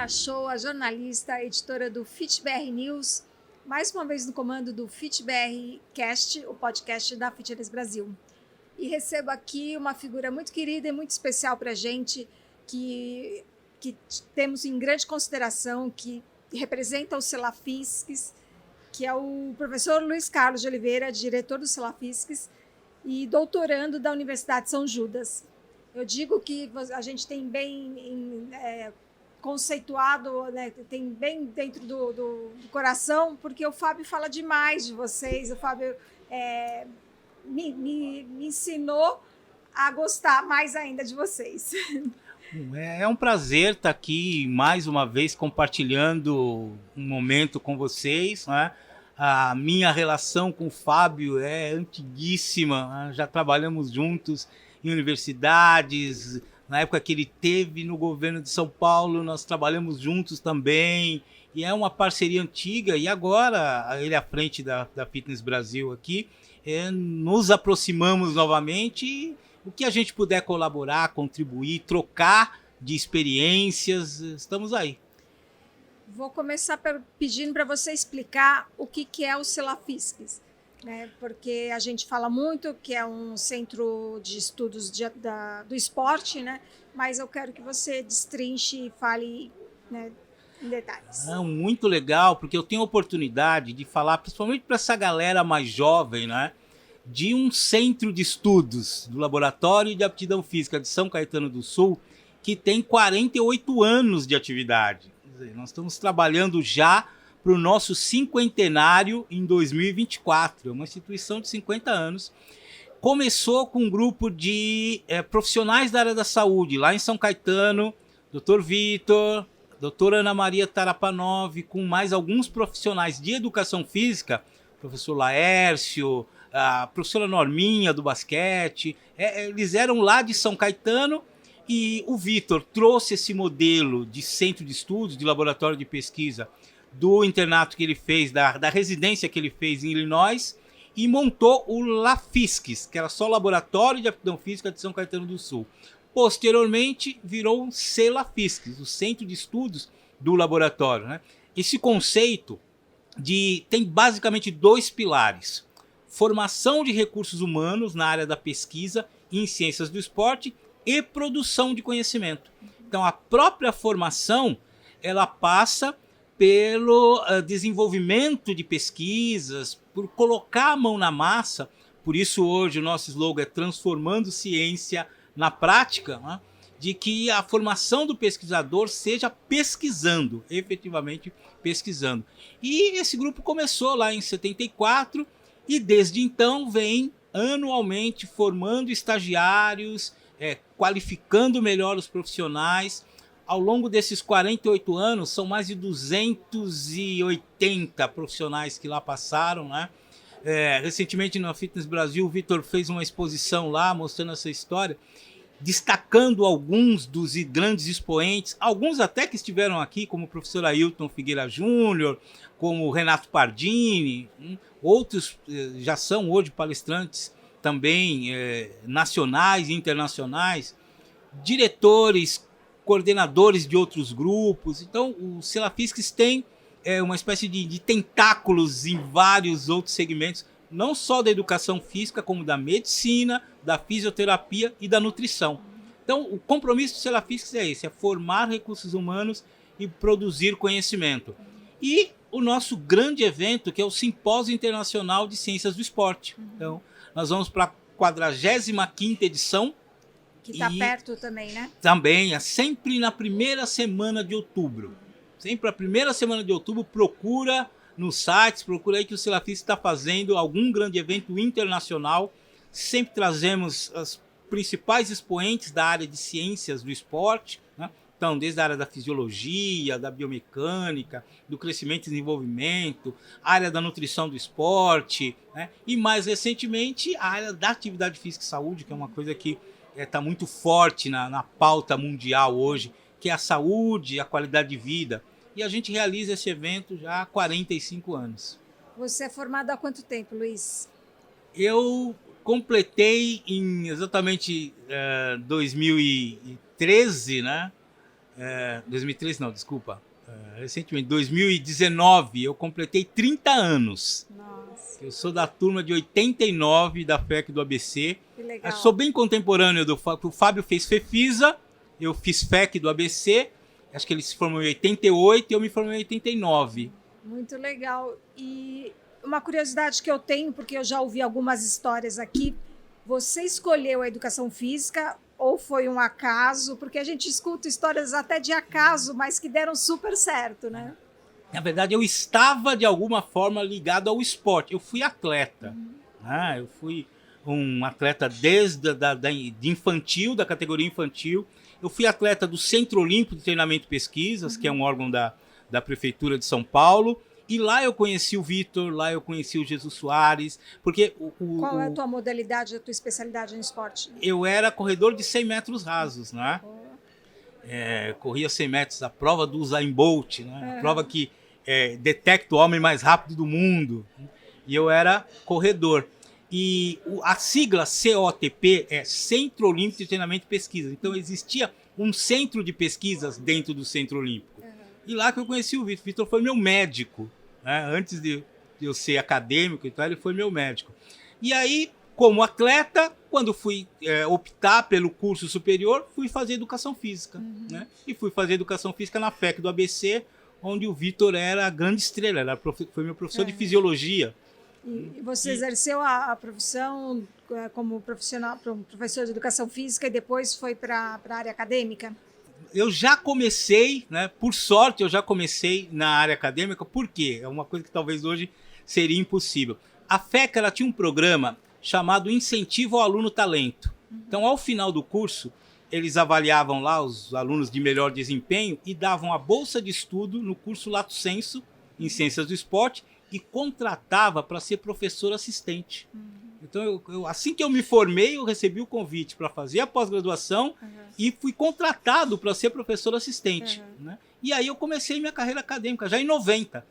Luciana Shoa, jornalista, editora do FitBR News, mais uma vez no comando do FitBR Cast, o podcast da Fitness Brasil. E recebo aqui uma figura muito querida e muito especial para a gente, que temos em grande consideração, que representa o Selafisques, que é o professor Luiz Carlos de Oliveira, diretor do Selafisques e doutorando da Universidade de São Judas. Eu digo que a gente tem bem conceituado, né, tem bem dentro do coração, porque o Fábio fala demais de vocês, o Fábio me ensinou a gostar mais ainda de vocês. É um prazer estar aqui mais uma vez compartilhando um momento com vocês, né? A minha relação com o Fábio é antiguíssima, né? Já trabalhamos juntos em universidades, na época que ele teve no governo de São Paulo, nós trabalhamos juntos também, e é uma parceria antiga, e agora ele à frente da Fitness Brasil aqui, nos aproximamos novamente, e o que a gente puder colaborar, contribuir, trocar de experiências, estamos aí. Vou começar pedindo para você explicar o que é o Selafisques, né? Porque a gente fala muito que é um centro de estudos do esporte, né? Mas eu quero que você destrinche e fale, né, em detalhes. Muito legal, porque eu tenho a oportunidade de falar, principalmente para essa galera mais jovem, né? De um centro de estudos do Laboratório de Aptidão Física de São Caetano do Sul, que tem 48 anos de atividade. Quer dizer, nós estamos trabalhando já para o nosso cinquentenário em 2024. É uma instituição de 50 anos. Começou com um grupo de profissionais da área da saúde, lá em São Caetano, Dr. Vitor, doutora Ana Maria Tarapanov, com mais alguns profissionais de educação física, professor Laércio, a professora Norminha do basquete, eles eram lá de São Caetano, e o Vitor trouxe esse modelo de centro de estudos, de laboratório de pesquisa, do internato que ele fez, da residência que ele fez em Illinois, e montou o LAFISCS, que era só Laboratório de Aptidão Física de São Caetano do Sul. Posteriormente, virou um CELAFISCS, o Centro de Estudos do Laboratório, né? Esse conceito tem basicamente dois pilares: formação de recursos humanos na área da pesquisa em ciências do esporte e produção de conhecimento. Então, a própria formação, ela passa pelo desenvolvimento de pesquisas, por colocar a mão na massa. Por isso, hoje, o nosso slogan é transformando ciência na prática, né? De que a formação do pesquisador seja pesquisando, efetivamente pesquisando. E esse grupo começou lá em 74, e desde então vem anualmente formando estagiários, qualificando melhor os profissionais. Ao longo desses 48 anos, são mais de 280 profissionais que lá passaram, né? Recentemente na Fitness Brasil, o Vitor fez uma exposição lá mostrando essa história, destacando alguns dos grandes expoentes, alguns até que estiveram aqui, como o professor Ailton Figueira Júnior, como o Renato Pardini, outros já são hoje palestrantes também nacionais e internacionais, diretores, coordenadores de outros grupos. Então o Selafisques tem uma espécie de tentáculos em vários outros segmentos, não só da educação física, como da medicina, da fisioterapia e da nutrição. Então o compromisso do Selafisques é esse: é formar recursos humanos e produzir conhecimento. E o nosso grande evento, que é o Simpósio Internacional de Ciências do Esporte. Então nós vamos para a 45ª edição. Que está perto também, né? Também, é sempre na primeira semana de outubro. Sempre a primeira semana de outubro, procura nos sites, procura aí que o Selafisques está fazendo algum grande evento internacional. Sempre trazemos as principais expoentes da área de ciências do esporte, né? Então, desde a área da fisiologia, da biomecânica, do crescimento e desenvolvimento, a área da nutrição do esporte, né? E mais recentemente a área da atividade física e saúde, que é uma coisa que está muito forte na pauta mundial hoje, que é a saúde, a qualidade de vida. E a gente realiza esse evento já há 45 anos. Você é formado há quanto tempo, Luiz? Eu completei em exatamente 2013, né? 2013 não, desculpa. Recentemente, 2019, eu completei 30 anos. Nossa, Eu sou da turma de 89 da FEC do ABC. que legal. Eu sou bem contemporâneo do Fábio. O Fábio fez FEFISA, eu fiz FEC do ABC. Acho que ele se formou em 88 e eu me formei em 89. Muito legal. E uma curiosidade que eu tenho, porque eu já ouvi algumas histórias aqui, você escolheu a educação física ou foi um acaso? Porque a gente escuta histórias até de acaso, mas que deram super certo, né? Na verdade, eu estava de alguma forma ligado ao esporte. Eu fui atleta. Né? Eu fui um atleta desde de infantil, da categoria infantil. Eu fui atleta do Centro Olímpico de Treinamento e Pesquisas, que é um órgão da Prefeitura de São Paulo. E lá eu conheci o Vitor, lá eu conheci o Jesus Soares, porque Qual é a tua modalidade, a tua especialidade no esporte? eu era corredor de 100 metros rasos, né? Corria 100 metros, a prova do Usain Bolt, né? A prova que detecta o homem mais rápido do mundo. E eu era corredor. E a sigla COTP é Centro Olímpico de Treinamento e Pesquisa. Então existia um centro de pesquisas dentro do Centro Olímpico. E lá que eu conheci o Vitor. O Vitor foi meu médico. Né? Antes de eu ser acadêmico, então ele foi meu médico. E aí, como atleta, quando fui optar pelo curso superior, fui fazer educação física. Né? E fui fazer educação física na FEC do ABC, onde o Vitor era a grande estrela, foi meu professor de fisiologia. E você exerceu a profissão como professor de educação física e depois foi para a área acadêmica? Eu já comecei, né? Por sorte, eu já comecei na área acadêmica, por quê? É uma coisa que talvez hoje seria impossível. A FEC ela tinha um programa chamado Incentivo ao Aluno Talento. Então, ao final do curso, eles avaliavam lá os alunos de melhor desempenho e davam a bolsa de estudo no curso Lato Sensu, em Ciências do Esporte, e contratava para ser professor assistente. Então, assim que eu me formei, eu recebi o convite para fazer a pós-graduação e fui contratado para ser professor assistente. Né? E aí eu comecei minha carreira acadêmica, já em 90.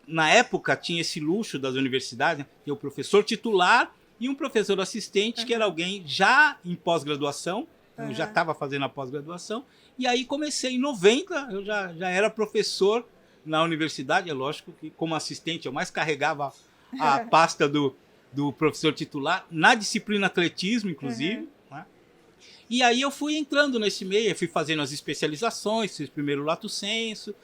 Na época, tinha esse luxo das universidades, né? Tinha o professor titular e um professor assistente, que era alguém já em pós-graduação. Então, eu já estava fazendo a pós-graduação. E aí comecei em 90, eu já era professor na universidade. É lógico que, como assistente, eu mais carregava a pasta do professor titular, na disciplina atletismo, inclusive. Né? E aí eu fui entrando nesse meio, fui fazendo as especializações, fiz primeiro o Lato Sensu.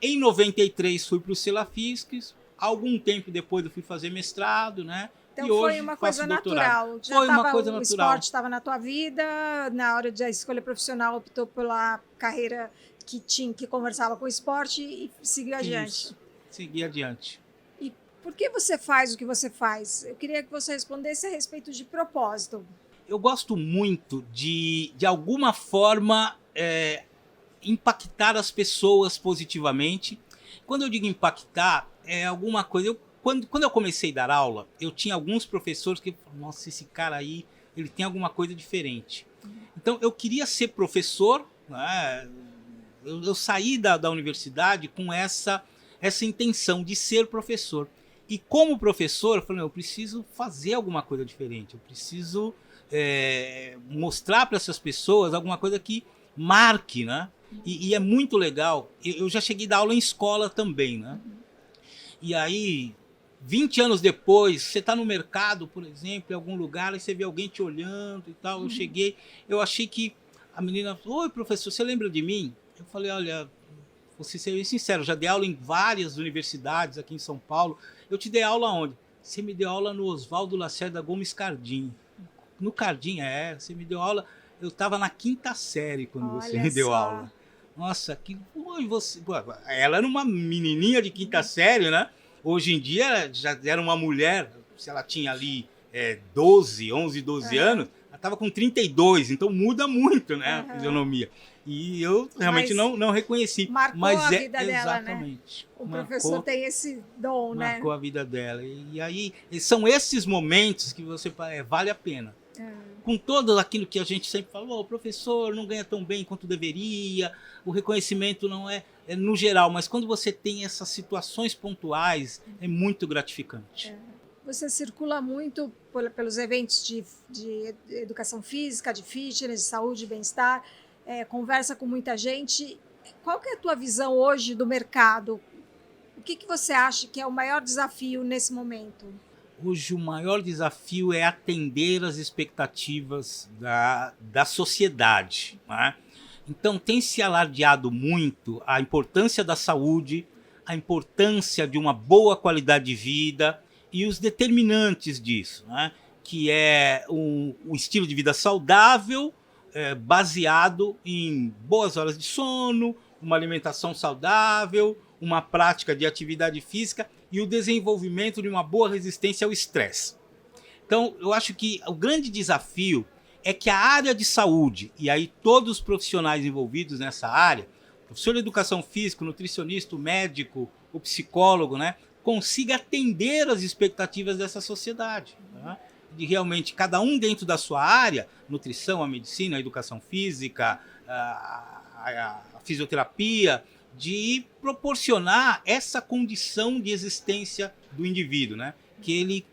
Em 93 fui para o Celafisques. Algum tempo depois eu fui fazer mestrado, né? Então e foi hoje uma coisa natural. Foi uma coisa natural. O esporte estava na tua vida, na hora da escolha profissional optou pela carreira que conversava com o esporte e seguiu adiante. Isso, segui adiante. Por que você faz o que você faz? Eu queria que você respondesse a respeito de propósito. Eu gosto muito de alguma forma, impactar as pessoas positivamente. Quando eu digo impactar, é alguma coisa... Quando eu comecei a dar aula, eu tinha alguns professores que falavam, nossa, esse cara aí, ele tem alguma coisa diferente. Então, eu queria ser professor, né? Eu saí da universidade com essa intenção de ser professor. E como professor, eu falei, eu preciso fazer alguma coisa diferente, eu preciso mostrar para essas pessoas alguma coisa que marque, né? E é muito legal, eu já cheguei a dar aula em escola também, né? E aí, 20 anos depois, você está no mercado, por exemplo, em algum lugar, e você vê alguém te olhando e tal, eu cheguei, eu achei que a menina falou, oi professor, você lembra de mim? Eu falei, olha, vou ser sincero, já dei aula em várias universidades aqui em São Paulo. Eu te dei aula onde? Você me deu aula no Oswaldo Lacerda Gomes Cardim. No Cardim, você me deu aula... Eu estava na 5ª série quando você me deu aula. Nossa, que... Oi, você... Ela era uma menininha de 5ª série, né? Hoje em dia, já era uma mulher, se ela tinha ali 11, 12 anos, ela estava com 32, então muda muito, né, a fisionomia. E eu realmente não reconheci. Marcou a vida dela, exatamente. Né? O professor tem esse dom, né? Marcou a vida dela. E aí, são esses momentos que você vale a pena. Com todo aquilo que a gente sempre falou, o professor não ganha tão bem quanto deveria, o reconhecimento não é no geral, mas quando você tem essas situações pontuais, é muito gratificante. Você circula muito pelos eventos de educação física, de fitness, de saúde e bem-estar, conversa com muita gente. qual que é a tua visão hoje do mercado? O que você acha que é o maior desafio nesse momento? Hoje o maior desafio é atender às expectativas da sociedade, né? Então tem se alardeado muito a importância da saúde, a importância de uma boa qualidade de vida e os determinantes disso, né? Que é um estilo de vida saudável, baseado em boas horas de sono, uma alimentação saudável, uma prática de atividade física e o desenvolvimento de uma boa resistência ao estresse. Então, eu acho que o grande desafio é que a área de saúde, e aí todos os profissionais envolvidos nessa área, o professor de educação física, o nutricionista, o médico, o psicólogo, né, consiga atender às expectativas dessa sociedade, né? De realmente cada um dentro da sua área, nutrição, a medicina, a educação física, a fisioterapia, de proporcionar essa condição de existência do indivíduo, né? Que ele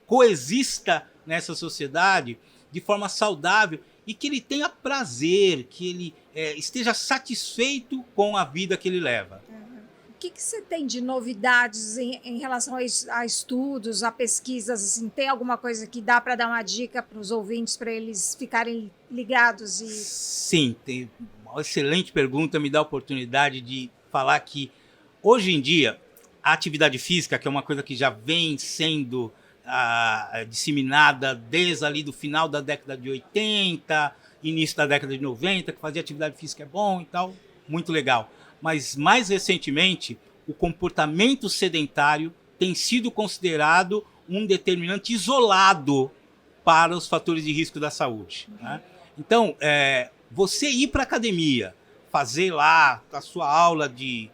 coexista nessa sociedade de forma saudável e que ele tenha prazer, que ele esteja satisfeito com a vida que ele leva. O que você tem de novidades em relação a estudos, a pesquisas? Assim, tem alguma coisa que dá para dar uma dica para os ouvintes, para eles ficarem ligados? Sim, tem uma excelente pergunta, me dá a oportunidade de falar que hoje em dia a atividade física, que é uma coisa que já vem sendo disseminada desde ali do final da década de 80, início da década de 90, que fazer atividade física é bom e tal, muito legal. Mas mais recentemente, o comportamento sedentário tem sido considerado um determinante isolado para os fatores de risco da saúde, né? Então, você ir para a academia, fazer lá a sua aula de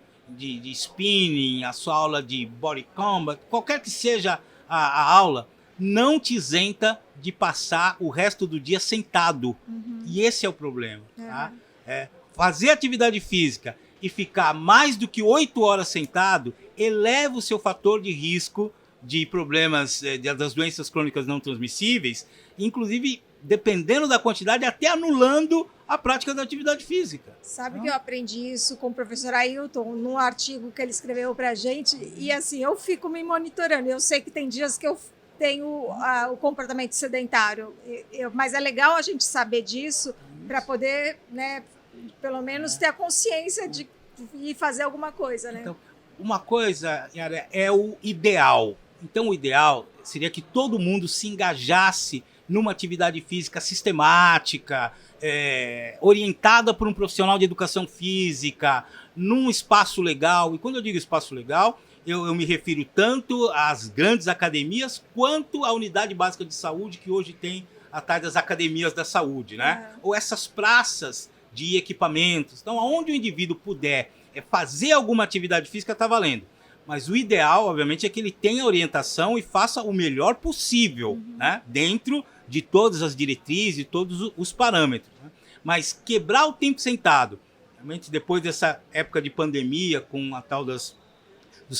spinning, a sua aula de body combat, qualquer que seja a aula, não te isenta de passar o resto do dia sentado. E esse é o problema. Tá? Fazer atividade física e ficar mais do que 8 horas sentado eleva o seu fator de risco de problemas, das doenças crônicas não transmissíveis, inclusive, dependendo da quantidade, até anulando a prática da atividade física. Sabe que eu aprendi isso com o professor Ailton, num artigo que ele escreveu para a gente, e assim, eu fico me monitorando. Eu sei que tem dias que eu tenho o comportamento sedentário, mas é legal a gente saber disso para poder, né, pelo menos ter a consciência de ir fazer alguma coisa, né? Então, uma coisa, Yara, é o ideal. Então, o ideal seria que todo mundo se engajasse numa atividade física sistemática, orientada por um profissional de educação física, num espaço legal. E quando eu digo espaço legal, eu me refiro tanto às grandes academias quanto à unidade básica de saúde que hoje tem atrás das academias da saúde, né? Ou essas praças de equipamentos. Então, aonde o indivíduo puder fazer alguma atividade física, está valendo. Mas o ideal, obviamente, é que ele tenha orientação e faça o melhor possível, né? Dentro de todas as diretrizes e todos os parâmetros, né? Mas quebrar o tempo sentado, realmente depois dessa época de pandemia, com a tal dos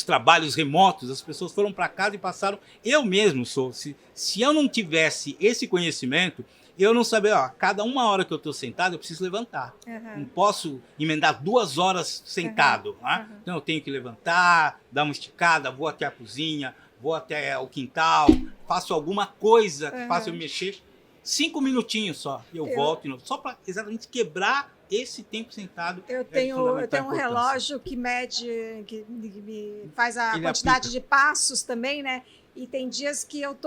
trabalhos remotos, as pessoas foram para casa e passaram... Eu mesmo se eu não tivesse esse conhecimento, eu não sabia, cada 1 hora que eu estou sentado, eu preciso levantar. Não posso emendar 2 horas sentado. Né? Então eu tenho que levantar, dar uma esticada, vou até a cozinha, vou até o quintal, faço alguma coisa que faça eu mexer. 5 minutinhos só, e eu volto, só para exatamente quebrar esse tempo sentado. Eu tenho um relógio que mede, que me faz a quantidade de passos também, né? E tem dias que eu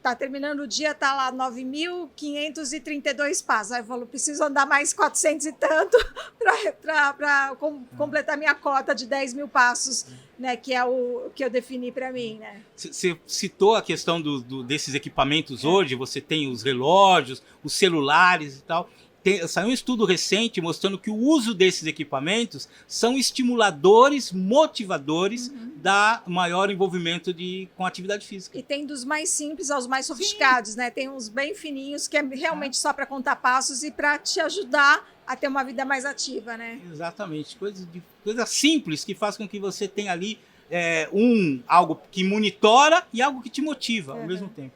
tá terminando o dia, tá lá 9.532 passos. Aí eu falo, preciso andar mais 400 e tanto para completar minha cota de 10 mil passos, né? Que é o que eu defini para mim, né? Você citou a questão desses equipamentos hoje, você tem os relógios, os celulares e tal. Saiu um estudo recente mostrando que o uso desses equipamentos são estimuladores, motivadores da maior envolvimento com a atividade física. E tem dos mais simples aos mais sofisticados, né? Tem uns bem fininhos que é realmente só para contar passos e para te ajudar a ter uma vida mais ativa, né? Exatamente. Coisas simples que fazem com que você tenha ali algo que monitora e algo que te motiva ao mesmo tempo.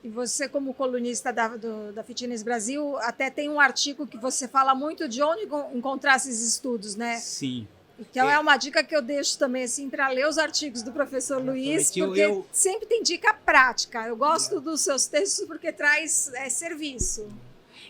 E E você, como colunista da Fitness Brasil, até tem um artigo que você fala muito de onde encontrar esses estudos, né? Sim. Então é uma dica que eu deixo também, assim, para ler os artigos do professor Luiz, porque sempre tem dica prática. Eu gosto dos seus textos porque traz serviço.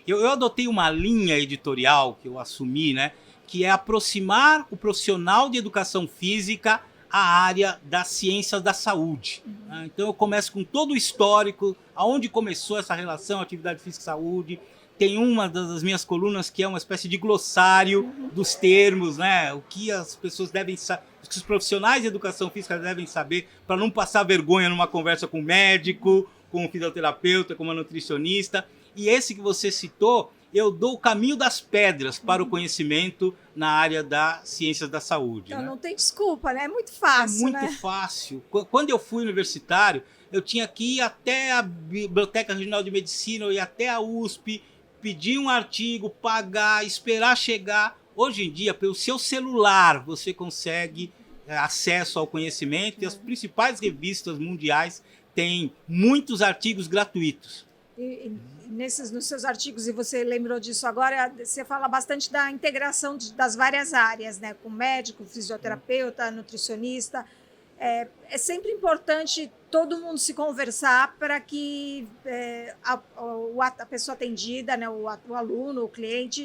Eu adotei uma linha editorial que eu assumi, né? Que é aproximar o profissional de educação física à área das ciências da saúde. Então eu começo com todo o histórico, aonde começou essa relação atividade física e saúde. Tem uma das minhas colunas que é uma espécie de glossário dos termos, né? O que as pessoas devem saber, o que os profissionais de educação física devem saber para não passar vergonha numa conversa com um médico, com um fisioterapeuta, com uma nutricionista. E esse que você citou, eu dou o caminho das pedras para o conhecimento na área das ciências da saúde. Então né? Não tem desculpa, né? É muito fácil, muito fácil. Quando eu fui universitário, eu tinha que ir até a Biblioteca Regional de Medicina, eu ia até a USP, pedir um artigo, pagar, esperar chegar. Hoje em dia, pelo seu celular, você consegue acesso ao conhecimento e as principais revistas mundiais têm muitos artigos gratuitos. Nos seus artigos, e você lembrou disso agora, você fala bastante da integração das várias áreas, né? Com médico, fisioterapeuta, nutricionista. É sempre importante todo mundo se conversar para que a pessoa atendida, né? o aluno, o cliente,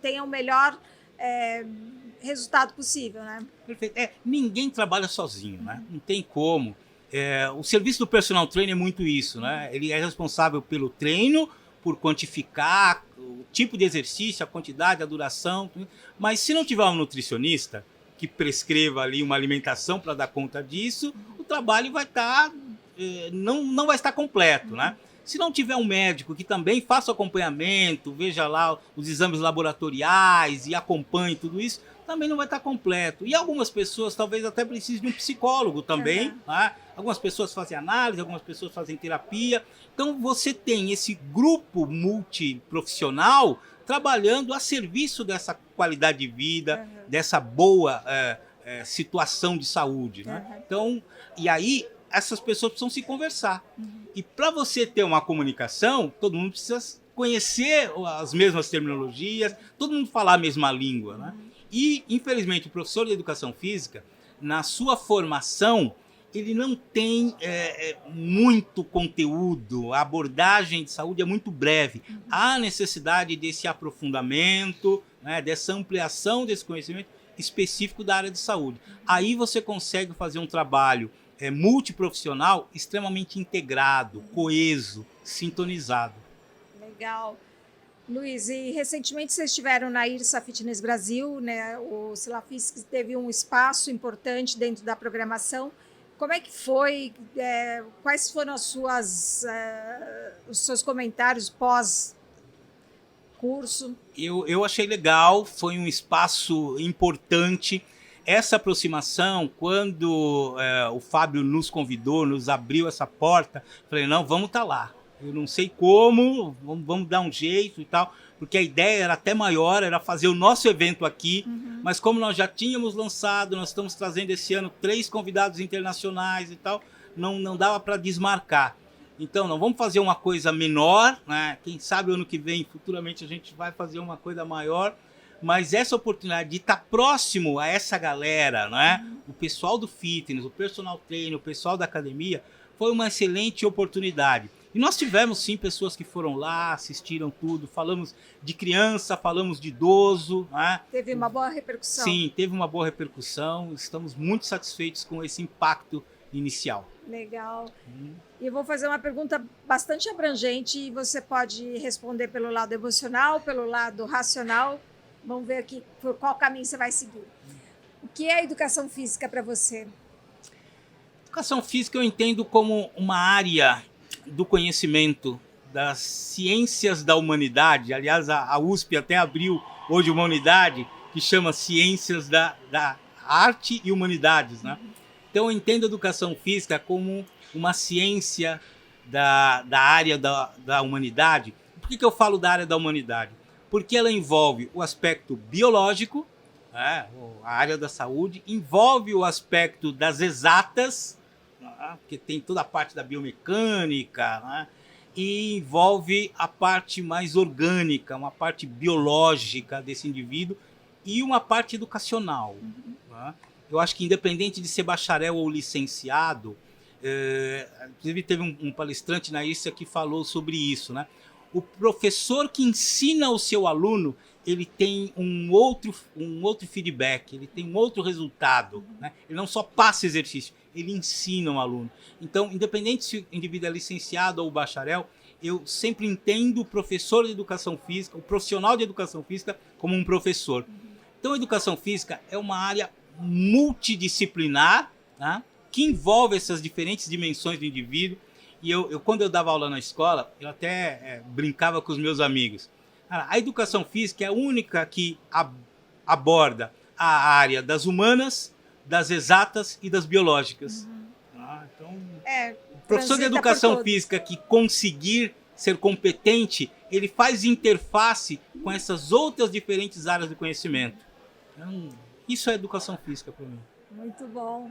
tenha o melhor resultado possível. Né? Perfeito. Ninguém trabalha sozinho, né? Não tem como. O serviço do personal trainer é muito isso, né? Ele é responsável pelo treino, por quantificar o tipo de exercício, a quantidade, a duração. Mas se não tiver um nutricionista que prescreva ali uma alimentação para dar conta disso, o trabalho vai estar não vai estar completo, né? Se não tiver um médico que também faça o acompanhamento, veja lá os exames laboratoriais e acompanhe tudo isso, também não vai estar completo. E algumas pessoas talvez até precisem de um psicólogo também. Né? Algumas pessoas fazem análise, algumas pessoas fazem terapia. Então você tem esse grupo multiprofissional trabalhando a serviço dessa qualidade de vida, dessa boa situação de saúde. Né? Então, e aí essas pessoas precisam se conversar. E para você ter uma comunicação, todo mundo precisa conhecer as mesmas terminologias, todo mundo falar a mesma língua. Né? E, infelizmente, o professor de educação física, na sua formação, ele não tem muito conteúdo, a abordagem de saúde é muito breve. Há necessidade desse aprofundamento, né, dessa ampliação desse conhecimento específico da área de saúde. Aí você consegue fazer um trabalho multiprofissional extremamente integrado, coeso, sintonizado. Legal. Luiz, e recentemente vocês estiveram na IRSA Fitness Brasil, né? O Silafisc teve um espaço importante dentro da programação. Como é que foi? Quais foram os seus comentários pós-curso? Eu achei legal, foi um espaço importante. Essa aproximação, quando o Fábio nos convidou, nos abriu essa porta, falei, não, vamos estar lá. Eu não sei como, vamos dar um jeito e tal, porque a ideia era até maior, era fazer o nosso evento aqui, mas como nós já tínhamos lançado, nós estamos trazendo esse ano 3 convidados internacionais e tal, não dava para desmarcar. Então, não vamos fazer uma coisa menor, né? Quem sabe ano que vem, futuramente, a gente vai fazer uma coisa maior, mas essa oportunidade de estar próximo a essa galera, né? O pessoal do fitness, o personal trainer, o pessoal da academia, foi uma excelente oportunidade. E nós tivemos, sim, pessoas que foram lá, assistiram tudo, falamos de criança, falamos de idoso. Né? Teve uma boa repercussão. Sim, teve uma boa repercussão, estamos muito satisfeitos com esse impacto inicial. Legal. E eu vou fazer uma pergunta bastante abrangente e você pode responder pelo lado emocional, pelo lado racional. Vamos ver aqui por qual caminho você vai seguir. O que é educação física para você? Educação física eu entendo como uma área do conhecimento das ciências da humanidade. Aliás, a USP até abriu hoje uma unidade que chama Ciências da Arte e Humanidades. Né? Então eu entendo a educação física como uma ciência da área da humanidade. Por que eu falo da área da humanidade? Porque ela envolve o aspecto biológico, né? A área da saúde, envolve o aspecto das exatas, porque tem toda a parte da biomecânica, né? e envolve a parte mais orgânica, uma parte biológica desse indivíduo e uma parte educacional. Né? Eu acho que independente de ser bacharel ou licenciado, inclusive teve um palestrante na ISA que falou sobre isso, né? O professor que ensina o seu aluno, ele tem um outro feedback, ele tem um outro resultado. Né? Ele não só passa exercício, ele ensina o aluno. Então, independente se o indivíduo é licenciado ou bacharel, eu sempre entendo o professor de educação física, o profissional de educação física, como um professor. Então, a educação física é uma área multidisciplinar, né? Que envolve essas diferentes dimensões do indivíduo. E quando eu dava aula na escola, eu até brincava com os meus amigos. A educação física é a única que aborda a área das humanas, das exatas e das biológicas. Então, o professor de educação física que conseguir ser competente, ele faz interface com essas outras diferentes áreas do conhecimento. Então, isso é educação física para mim. Muito bom.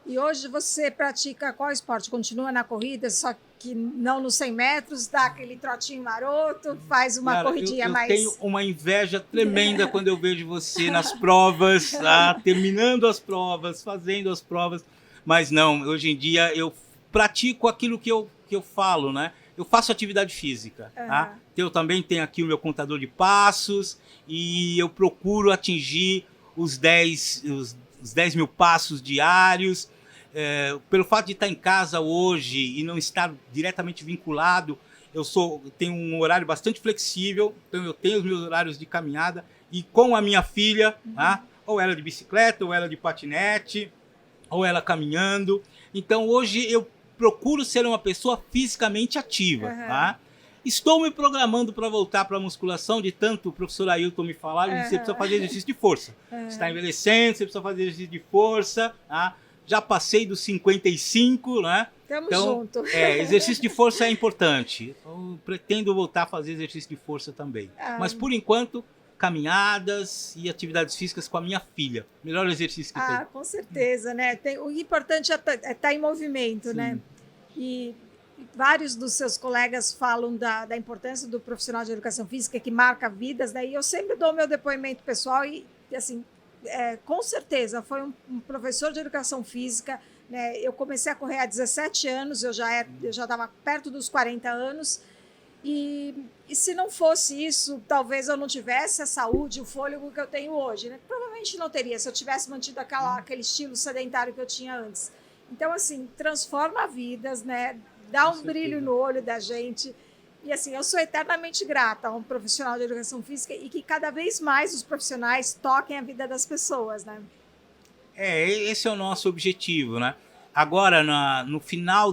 E hoje você pratica qual esporte? Continua na corrida, só que não nos 100 metros, dá aquele trotinho maroto, faz uma corridinha mais... Eu tenho uma inveja tremenda quando eu vejo você nas provas, terminando as provas, fazendo as provas. Mas não, hoje em dia eu pratico aquilo que eu falo, né? Eu faço atividade física. Tá? Eu também tenho aqui o meu contador de passos e eu procuro atingir os 10 mil passos diários. Pelo fato de estar em casa hoje e não estar diretamente vinculado, eu tenho um horário bastante flexível, então eu tenho os meus horários de caminhada e com a minha filha, ou ela de bicicleta, ou ela de patinete, ou ela caminhando. Então hoje eu procuro ser uma pessoa fisicamente ativa. Tá? Estou me programando para voltar para a musculação, de tanto o professor Ailton me falar, ele disse, você precisa fazer exercício de força. Você está envelhecendo, você precisa fazer exercício de força. Tá? Já passei dos 55, né? Então, junto. Exercício de força é importante. Eu pretendo voltar a fazer exercício de força também. Mas, por enquanto, caminhadas e atividades físicas com a minha filha. Melhor exercício que tem. Com certeza, né? O importante é estar em movimento, Sim. né? E vários dos seus colegas falam da importância do profissional de educação física que marca vidas, né? E eu sempre dou meu depoimento pessoal e, assim, com certeza, foi um professor de educação física, né? Eu comecei a correr há 17 anos, eu já estava perto dos 40 anos, e se não fosse isso, talvez eu não tivesse a saúde, o fôlego que eu tenho hoje, né? Provavelmente não teria, se eu tivesse mantido aquele estilo sedentário que eu tinha antes. Então, assim, transforma vidas, né? Dá um brilho no olho da gente. E assim, eu sou eternamente grata a um profissional de educação física e que cada vez mais os profissionais toquem a vida das pessoas, né? Esse é o nosso objetivo, né? Agora, no final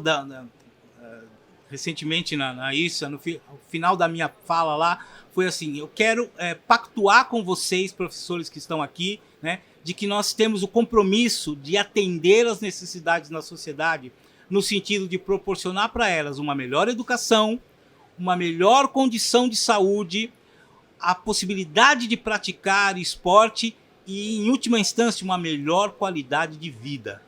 recentemente na ISA, no final da minha fala lá, foi assim, eu quero pactuar com vocês, professores que estão aqui, né? De que nós temos o compromisso de atender às necessidades da sociedade no sentido de proporcionar para elas uma melhor educação, uma melhor condição de saúde, a possibilidade de praticar esporte e, em última instância, uma melhor qualidade de vida.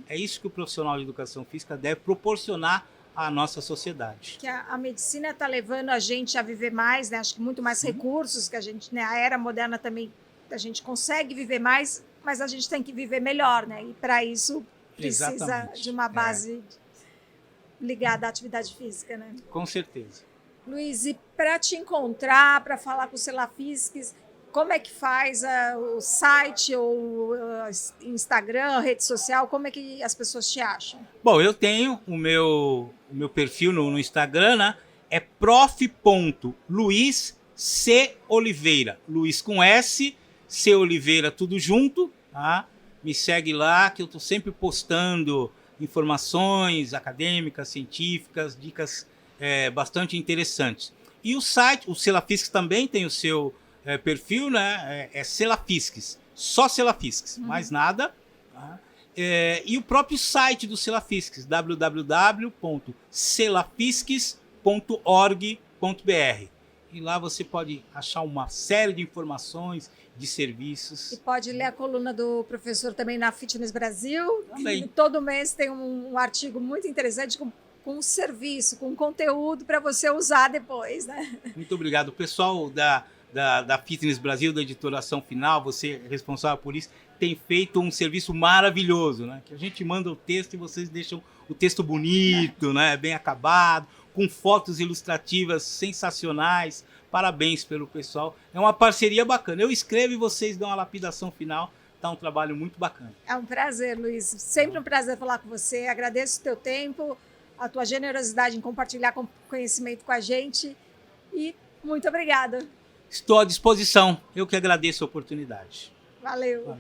É isso que o profissional de educação física deve proporcionar à nossa sociedade. Que a medicina está levando a gente a viver mais, né? Acho que muito mais recursos que a gente, né? A era moderna também, a gente consegue viver mais, mas a gente tem que viver melhor, né? E para isso precisa Exatamente. de uma base ligada à atividade física, né? Com certeza. Luiz, e para te encontrar, para falar com o Selafisques, como é que faz o site ou Instagram, rede social? Como é que as pessoas te acham? Bom, eu tenho o meu perfil no Instagram, né? É prof.luiz C. Oliveira. Luiz com S, C. Oliveira, tudo junto. Tá? Me segue lá, que eu estou sempre postando informações acadêmicas, científicas, dicas bastante interessantes. E o site, o Selafisques também tem o seu perfil, né? É Selafisques, só Selafisques, mais nada. Tá? E o próprio site do Selafisques, www.selafisques.org.br. E lá você pode achar uma série de informações, de serviços. E pode ler a coluna do professor também na Fitness Brasil. Também. Todo mês tem um artigo muito interessante com com serviço, com conteúdo para você usar depois, né? Muito obrigado. O pessoal da Fitness Brasil, da editoração final, você é responsável por isso, tem feito um serviço maravilhoso, né? Que a gente manda o texto e vocês deixam o texto bonito, né? Bem acabado, com fotos ilustrativas sensacionais. Parabéns pelo pessoal. É uma parceria bacana. Eu escrevo e vocês dão a lapidação final. Tá um trabalho muito bacana. É um prazer, Luiz. Sempre um prazer falar com você. Agradeço o teu tempo, a tua generosidade em compartilhar conhecimento com a gente. E muito obrigada. Estou à disposição. Eu que agradeço a oportunidade. Valeu.